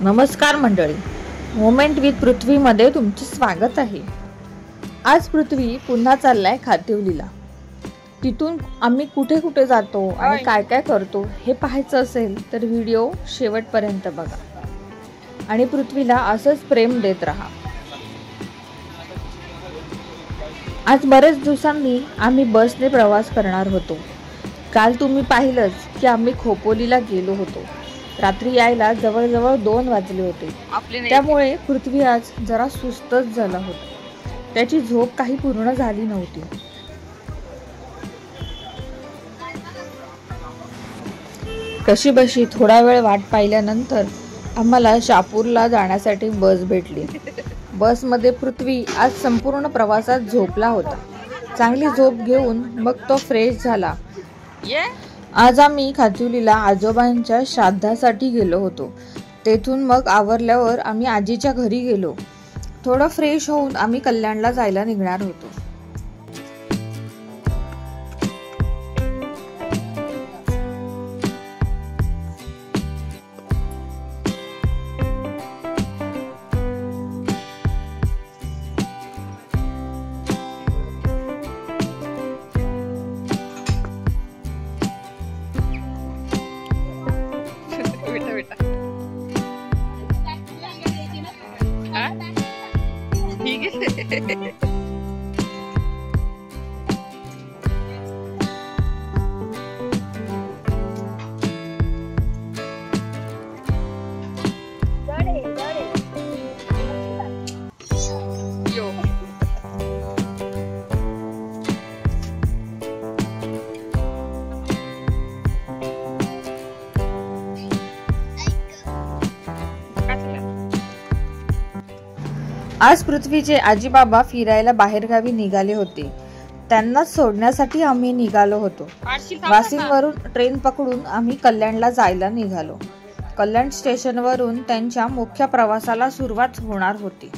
नमस्कार मंडळी, moment with पृथ्वीमध्ये तुमचे स्वागत आहे। आज पृथ्वी पुन्हा चाललाय खातिवलीला। तिथून आम्ही कुठे कुठे जातो आणि काय काय करतो हे पाहायचं असेल तर व्हिडिओ शेवटपर्यंत बघा आणि पृथ्वीला असंच प्रेम देत राहा। आज बरेच दिवसांनी आम्ही बसने प्रवास करणार होतो। काल तुम्ही पाहिलंच की आम्ही खोपोलीला गेलो होतो। रात्री यायला जवळजवळ 2 वाजले होते। त्यामुळे पृथ्वी आज जरा सुस्तच झाला होता। त्याची झोप काही पूर्ण झाली नव्हती। कशीबशी थोडा वेळ वाट पाहिल्यानंतर आम्हाला शहापूरला जाण्यासाठी बस भेटली। बसमध्ये पृथ्वी आज संपूर्ण प्रवासात झोपला होता। चांगली झोप घेऊन मग तो फ्रेश झाला। आज आम्ही खातिवलीला आजोबांच्या श्राद्धासाठी गेलो होतो। तेथून मग आवरल्यावर आम्ही आजीच्या घरी गेलो। थोडं फ्रेश होऊन आम्ही कल्याणला जायला निघणार होतो। आज पृथ्वीचे आजी बाबा फिरायला बाहेरगावी निघाले होते। त्यांना सोडण्यासाठी आम्ही निघालो होतो। वाशिमवरून ट्रेन पकडून आम्ही कल्याणला जायला निघालो। कल्याण स्टेशनवरून त्यांच्या मुख्य प्रवासाला सुरुवात होणार होती।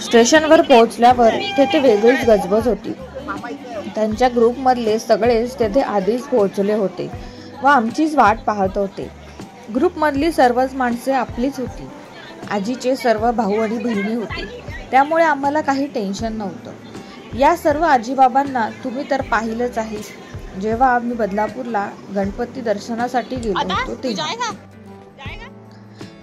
स्टेशनवर पोहोचल्यावर तेथे वेगळीच गजबज होती। त्यांच्या ग्रुपमधले सगळेच तेथे आधीच पोहोचले होते व आमचीच वाट पाहत होते। ग्रुपमधली सर्वच माणसे आपलीच होती। आजीचे सर्व भाऊ आणि बहिणी होते, त्यामुळे आम्हाला काही टेन्शन नव्हतं। या सर्व आजीबाबांना तुम्ही तर पाहिलंच आहे। जेव्हा आम्ही बदलापूरला गणपती दर्शनासाठी गेलो होतो तेव्हा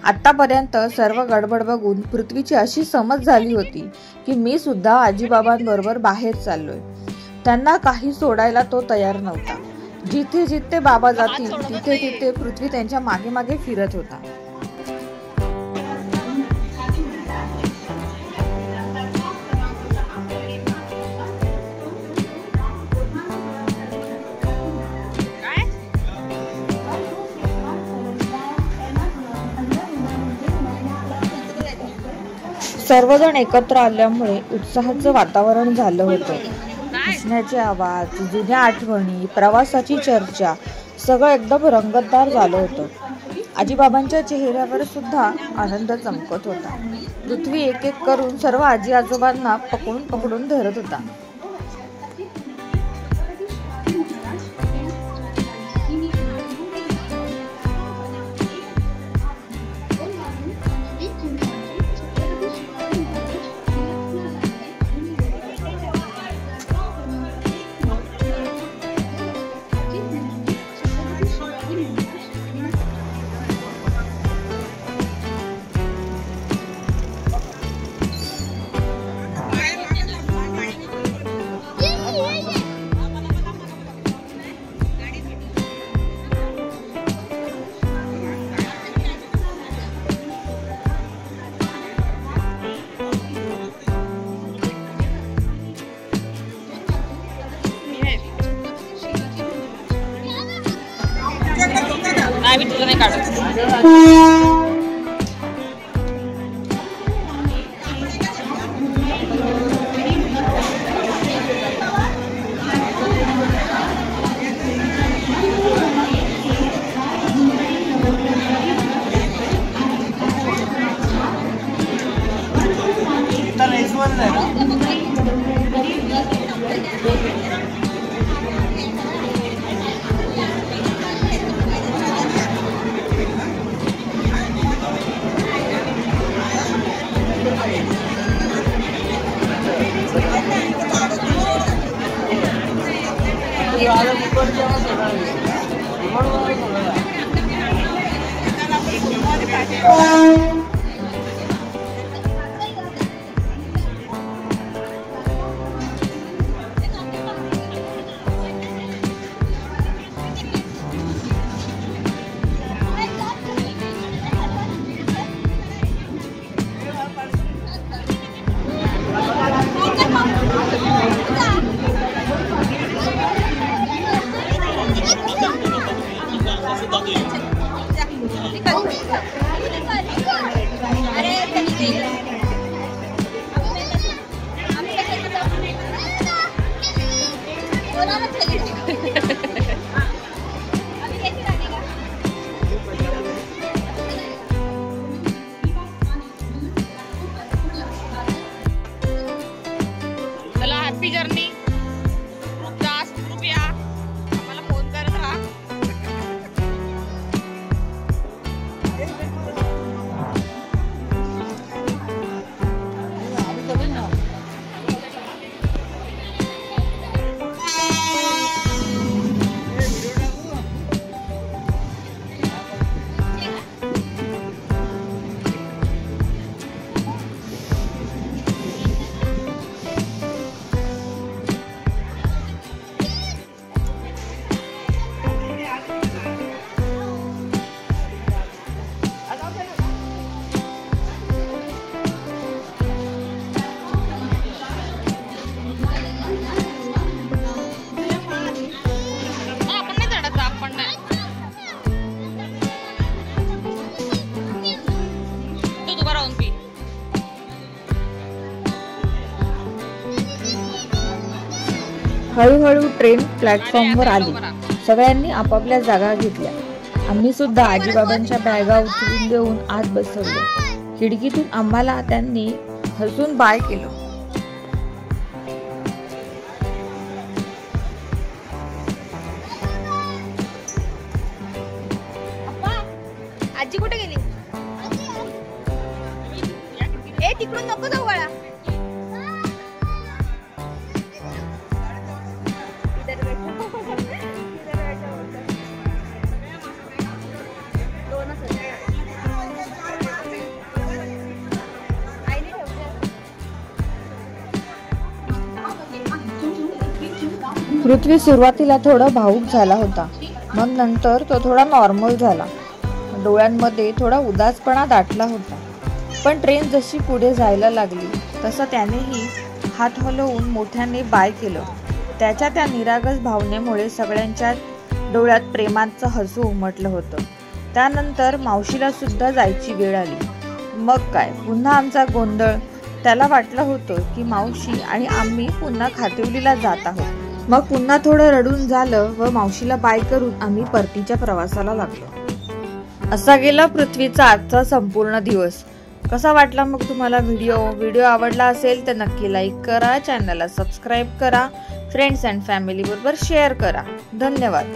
आतापर्यंत सर्व गडबड बघून पृथ्वीची अशी समज झाली होती की मी सुद्धा आजीबाबांबरोबर बाहेर चाललोय। त्यांना काही सोडायला तो तयार नव्हता। जिथे जिथे बाबा जातील तिथे तिथे पृथ्वी त्यांच्या मागे मागे फिरत होता। सर्वजण एकत्र आल्यामुळे उत्साहाचं वातावरण झालं होतं। हसण्याचे आवाज, जुन्या आठवणी, प्रवासाची चर्चा सगळं एकदम रंगतदार झालं होतं। आजीबाबांच्या चेहऱ्यावर सुद्धा आनंद चमकत होता। पृथ्वी एक एक करून सर्व आजी आजोबांना पकडून पकडून धरत होता। चला हॅपी जर्नी. जास्त रुपया आम्हाला फोन करत राहा. हळूहळू ट्रेन प्लॅटफॉर्मवर आली. सगळ्यांनी आपापल्या जागा घेतल्या. आम्ही सुद्धा आजीबाबांच्या बॅगा उचलून देऊन आत बसवले. खिडकीतून आम्हाला त्यांनी हसून बाय केलं. आजी कुठे गेली? ए तिकडून नको जाऊ बाळा. पृथ्वी सुरुवातीला थोडा भावूक झाला होता. मग नंतर तो थोडा नॉर्मल झाला. डोळ्यांमध्ये थोडा उदासपणा दाटला होता. पण ट्रेन जशी पुढे जायला लागली तसं त्यानेही हात हलवून मोठ्याने बाय केलं. त्याच्या त्या निरागस भावनेमुळे सगळ्यांच्या डोळ्यात प्रेमाचं हसू उमटलं होतं. त्यानंतर मावशीला सुद्धा जायची वेळ आली. मग काय पुन्हा आमचा गोंधळ. त्याला वाटलं होतं की मावशी आणि आम्ही पुन्हा खातिवलीला जात आहोत. मग पुन्हा थोडं रडून झालं व मावशीला बाय करून आम्ही परतीच्या प्रवासाला लागलो. असा गेला पृथ्वीचा आजचा संपूर्ण दिवस. कसा वाटला मग तुम्हाला व्हिडिओ आवडला असेल तर नक्की लाईक करा, चॅनलला सबस्क्राईब करा, फ्रेंड्स अँड फॅमिली बरोबर शेअर करा. धन्यवाद.